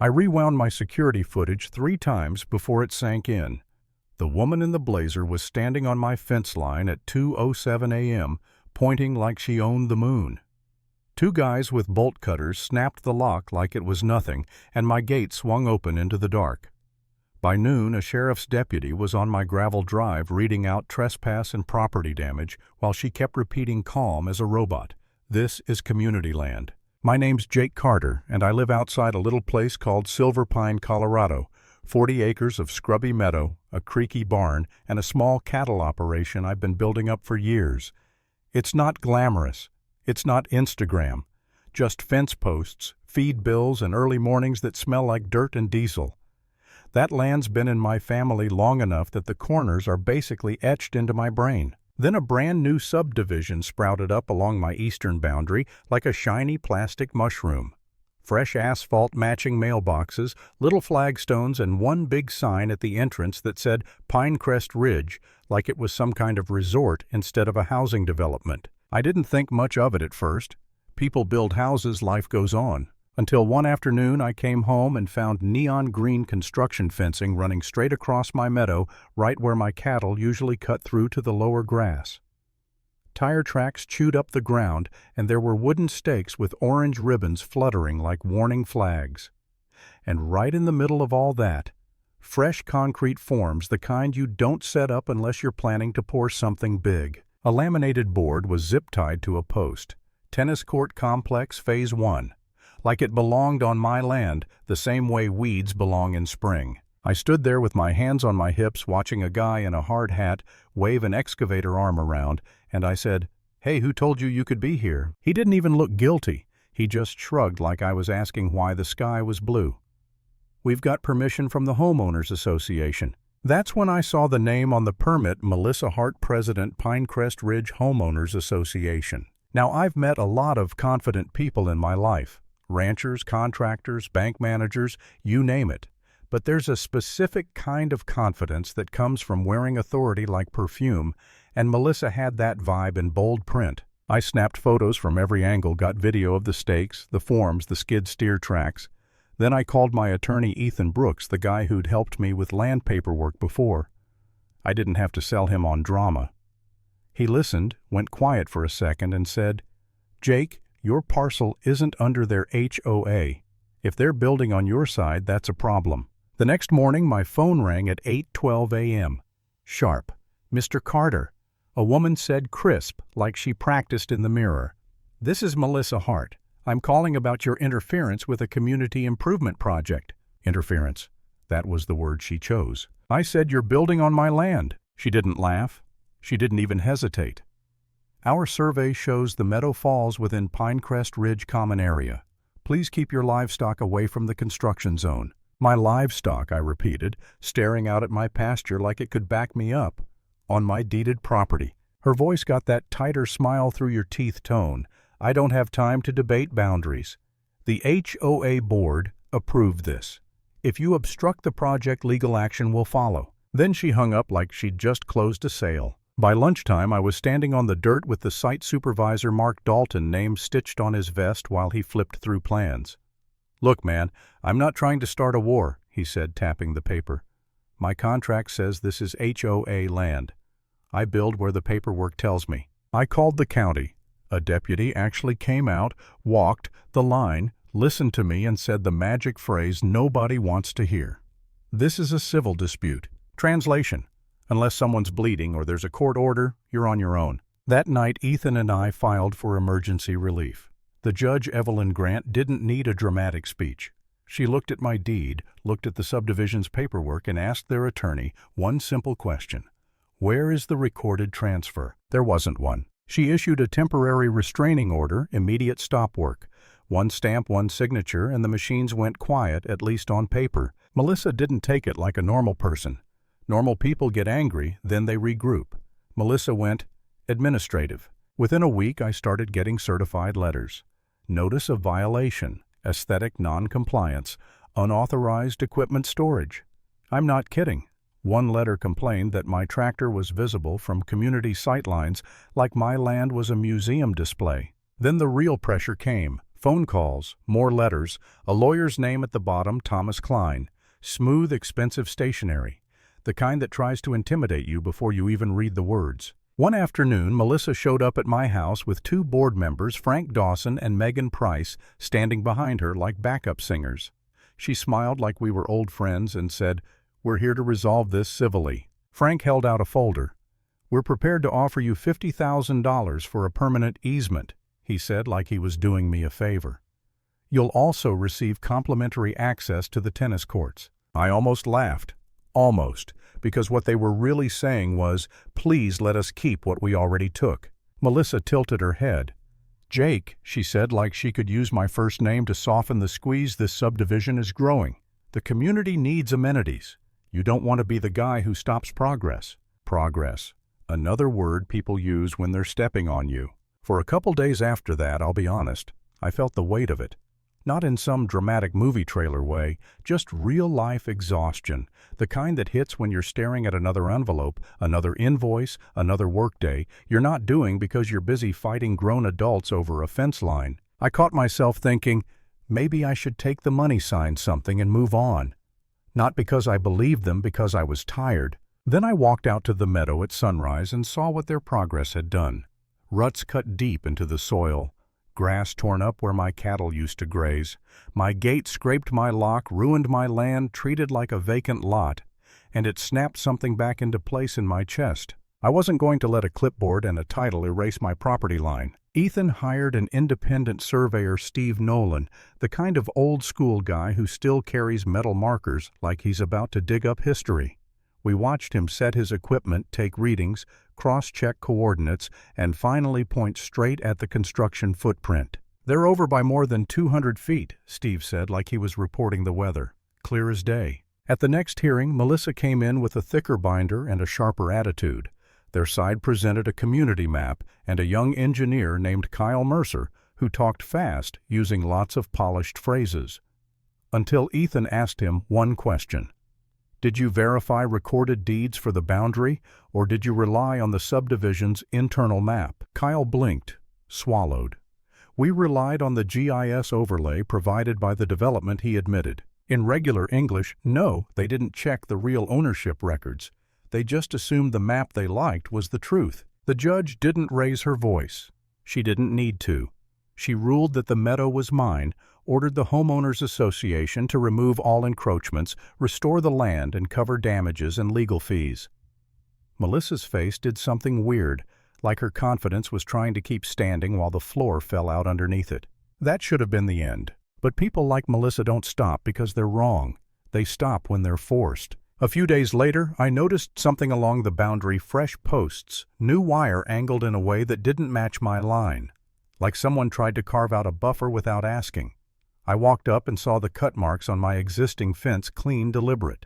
I rewound my security footage 3 times before it sank in. The woman in the blazer was standing on my fence line at 2:07 a.m., pointing like she owned the moon. 2 guys with bolt cutters snapped the lock like it was nothing, and my gate swung open into the dark. By noon, a sheriff's deputy was on my gravel drive reading out trespass and property damage while she kept repeating calm as a robot, "This is community land." My name's Jake Carter, and I live outside a little place called Silver Pine, Colorado. 40 acres of scrubby meadow, a creaky barn, and a small cattle operation I've been building up for years. It's not glamorous. It's not Instagram. Just fence posts, feed bills, and early mornings that smell like dirt and diesel. That land's been in my family long enough that the corners are basically etched into my brain. Then a brand new subdivision sprouted up along my eastern boundary like a shiny plastic mushroom. Fresh asphalt matching mailboxes, little flagstones, and one big sign at the entrance that said Pinecrest Ridge, like it was some kind of resort instead of a housing development. I didn't think much of it at first. People build houses, life goes on. Until one afternoon I came home and found neon green construction fencing running straight across my meadow, right where my cattle usually cut through to the lower grass. Tire tracks chewed up the ground, and there were wooden stakes with orange ribbons fluttering like warning flags. And right in the middle of all that, fresh concrete forms, the kind you don't set up unless you're planning to pour something big. A laminated board was zip-tied to a post. Tennis court complex phase 1. Like it belonged on my land, the same way weeds belong in spring. I stood there with my hands on my hips watching a guy in a hard hat wave an excavator arm around, and I said, "Hey, who told you you could be here?" He didn't even look guilty. He just shrugged like I was asking why the sky was blue. "We've got permission from the Homeowners Association." That's when I saw the name on the permit, Melissa Hart, President, Pinecrest Ridge Homeowners Association. Now, I've met a lot of confident people in my life. Ranchers, contractors, bank managers, you name it. But there's a specific kind of confidence that comes from wearing authority like perfume, and Melissa had that vibe in bold print. I snapped photos from every angle, got video of the stakes, the forms, the skid steer tracks. Then I called my attorney Ethan Brooks, the guy who'd helped me with land paperwork before. I didn't have to sell him on drama. He listened, went quiet for a second, and said, "Jake, your parcel isn't under their HOA. If they're building on your side, that's a problem." The next morning, my phone rang at 8:12 a.m. Sharp. "Mr. Carter," a woman said crisp, like she practiced in the mirror. "This is Melissa Hart. I'm calling about your interference with a community improvement project." Interference. That was the word she chose. "I said you're building on my land." She didn't laugh. She didn't even hesitate. "Our survey shows the meadow falls within Pinecrest Ridge Common Area. Please keep your livestock away from the construction zone." "My livestock," I repeated, staring out at my pasture like it could back me up. "On my deeded property." Her voice got that tighter smile through your teeth tone. "I don't have time to debate boundaries. The HOA board approved this. If you obstruct the project, legal action will follow." Then she hung up like she'd just closed a sale. By lunchtime, I was standing on the dirt with the site supervisor Mark Dalton name stitched on his vest while he flipped through plans. "Look, man, I'm not trying to start a war," he said, tapping the paper. "My contract says this is HOA land. I build where the paperwork tells me." I called the county. A deputy actually came out, walked the line, listened to me, and said the magic phrase nobody wants to hear. "This is a civil dispute. Translation: unless someone's bleeding or there's a court order, you're on your own." That night, Ethan and I filed for emergency relief. The judge, Evelyn Grant, didn't need a dramatic speech. She looked at my deed, looked at the subdivision's paperwork, and asked their attorney one simple question. "Where is the recorded transfer?" There wasn't one. She issued a temporary restraining order, immediate stop work. One stamp, one signature, and the machines went quiet, at least on paper. Melissa didn't take it like a normal person. Normal people get angry, then they regroup. Melissa went administrative. Within a week, I started getting certified letters. Notice of violation, aesthetic non-compliance, unauthorized equipment storage. I'm not kidding. One letter complained that my tractor was visible from community sightlines like my land was a museum display. Then the real pressure came. Phone calls, more letters, a lawyer's name at the bottom, Thomas Klein. Smooth, expensive stationery. The kind that tries to intimidate you before you even read the words. One afternoon, Melissa showed up at my house with two board members, Frank Dawson and Megan Price, standing behind her like backup singers. She smiled like we were old friends and said, "We're here to resolve this civilly." Frank held out a folder. "We're prepared to offer you $50,000 for a permanent easement," he said like he was doing me a favor. "You'll also receive complimentary access to the tennis courts." I almost laughed. Almost. Because what they were really saying was, "Please let us keep what we already took." Melissa tilted her head. "Jake," she said like she could use my first name to soften the squeeze, "this subdivision is growing. The community needs amenities. You don't want to be the guy who stops progress." Progress. Another word people use when they're stepping on you. For a couple days after that, I'll be honest, I felt the weight of it. Not in some dramatic movie trailer way, just real-life exhaustion, the kind that hits when you're staring at another envelope, another invoice, another workday you're not doing because you're busy fighting grown adults over a fence line. I caught myself thinking, maybe I should take the money sign something and move on. Not because I believed them, because I was tired. Then I walked out to the meadow at sunrise and saw what their progress had done. Ruts cut deep into the soil. Grass torn up where my cattle used to graze. My gate scraped my lock, ruined my land, treated like a vacant lot, and it snapped something back into place in my chest. I wasn't going to let a clipboard and a title erase my property line. Ethan hired an independent surveyor, Steve Nolan, the kind of old-school guy who still carries metal markers like he's about to dig up history. We watched him set his equipment, take readings, cross-check coordinates, and finally point straight at the construction footprint. "They're over by more than 200 feet, Steve said like he was reporting the weather. Clear as day. At the next hearing, Melissa came in with a thicker binder and a sharper attitude. Their side presented a community map and a young engineer named Kyle Mercer who talked fast, using lots of polished phrases. Until Ethan asked him one question. "Did you verify recorded deeds for the boundary, or did you rely on the subdivision's internal map?" Kyle blinked, swallowed. "We relied on the GIS overlay provided by the development," he admitted. In regular English, no, they didn't check the real ownership records. They just assumed the map they liked was the truth. The judge didn't raise her voice. She didn't need to. She ruled that the meadow was mine, ordered the homeowners association to remove all encroachments, restore the land, and cover damages and legal fees. Melissa's face did something weird, like her confidence was trying to keep standing while the floor fell out underneath it. That should have been the end. But people like Melissa don't stop because they're wrong. They stop when they're forced. A few days later, I noticed something along the boundary: fresh posts, new wire angled in a way that didn't match my line. Like someone tried to carve out a buffer without asking. I walked up and saw the cut marks on my existing fence, clean, deliberate.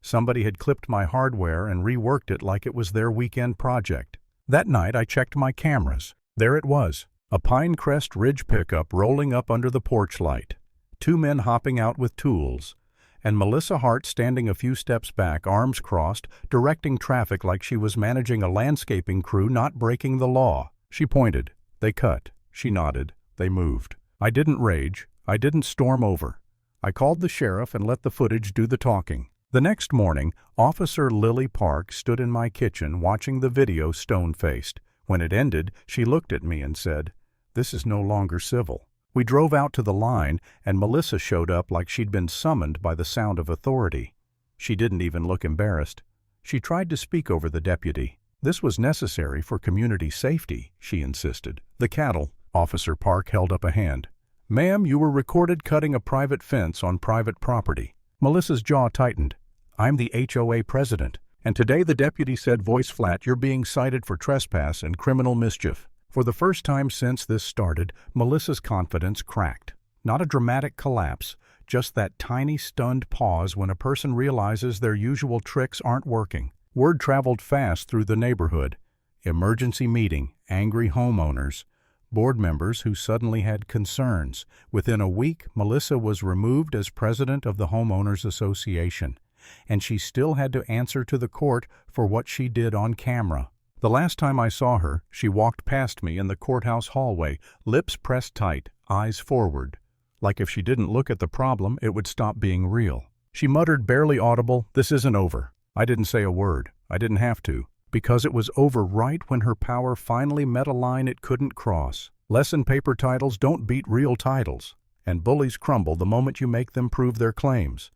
Somebody had clipped my hardware and reworked it like it was their weekend project. That night I checked my cameras. There it was, a Pinecrest Ridge pickup rolling up under the porch light, 2 men hopping out with tools, and Melissa Hart standing a few steps back, arms crossed, directing traffic like she was managing a landscaping crew not breaking the law. She pointed. They cut. She nodded. They moved. I didn't rage. I didn't storm over. I called the sheriff and let the footage do the talking. The next morning, Officer Lily Park stood in my kitchen watching the video stone-faced. When it ended, she looked at me and said, "This is no longer civil." We drove out to the line, and Melissa showed up like she'd been summoned by the sound of authority. She didn't even look embarrassed. She tried to speak over the deputy. This was necessary for community safety, she insisted. "The cattle," Officer Park held up a hand. "Ma'am, you were recorded cutting a private fence on private property." Melissa's jaw tightened. "I'm the HOA president, and today," the deputy said, voice flat, "you're being cited for trespass and criminal mischief." For the first time since this started, Melissa's confidence cracked. Not a dramatic collapse, just that tiny stunned pause when a person realizes their usual tricks aren't working. Word traveled fast through the neighborhood. Emergency meeting, angry homeowners, board members who suddenly had concerns. Within a week, Melissa was removed as president of the Homeowners Association, and she still had to answer to the court for what she did on camera. The last time I saw her, she walked past me in the courthouse hallway, lips pressed tight, eyes forward. Like if she didn't look at the problem, it would stop being real. She muttered barely audible, "This isn't over." I didn't say a word. I didn't have to, because it was over right when her power finally met a line it couldn't cross. Lesson paper titles don't beat real titles, and bullies crumble the moment you make them prove their claims.